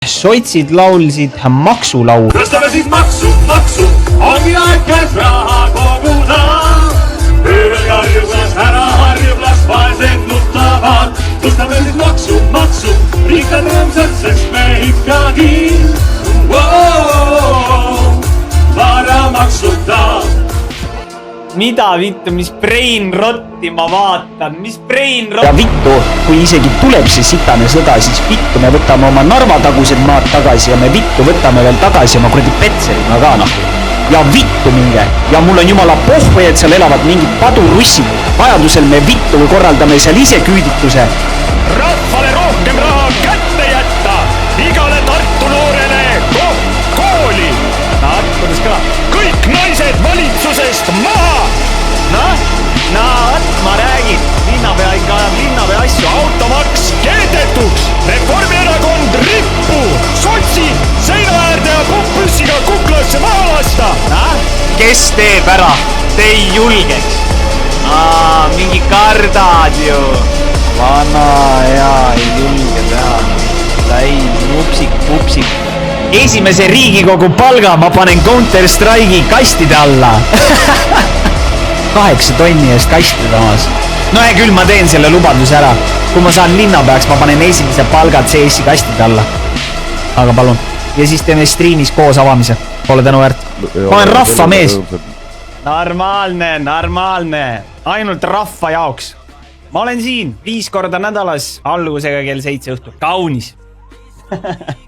Sotsid laulsid maksulaulu. Tõstame siis maksu, ongi aeg käes raha koguda. Öövel karjublas, ära harjublas, vaesed nutavad. Tõstame siis maksu, riikad rõõmsad, sest me ikkagi vara maksuta. Mida vittu, mis brain rotti ma vaatan, mis brain rotti. Ja vittu, kui isegi tuleb see sitane sõda, siis vittu me võtame oma Narva tagused maad tagasi ja me vittu võtame veel tagasi oma kuradi Petserimaa ka noh. Ja vittu minge. Ja mul on jumala pohve, et seal elavad mingid padurussid. Vajadusel me vittu korraldame seal ise küüdituse. Rahvale rohkem raha kätte jätta, igale Tartu noorele kooli. Kuidas ka? Kõik naised valitsusest maha! Ma räägin, linnapea ikka ajab linnapea asju. Automaks keetetuks, Reformierakond rippu, sotsid seina äärde ja pumppüssiga kuklasse maha lasta. Kes teeb ära? Te ei julgeks. Mingi kardad ju. Vana ja ei julge teha. Ei, nupsik. Esimese Riigikogu palga ma panen Counter-Strike'i kastide alla. 8 tonni eest kastide omas. No ja küll ma teen selle lubaduse ära. Kui ma saan linnapeaks, ma panen esimese palgad CS-i kastide alla. Aga palun. Ja siis teeme streamis koos avamise. Pole tänu väärt. Ma olen rahva mees. Normaalne. Ainult rahva jaoks. Ma olen siin 5 korda nädalas algusega kell 7 õhtul. Kaunis.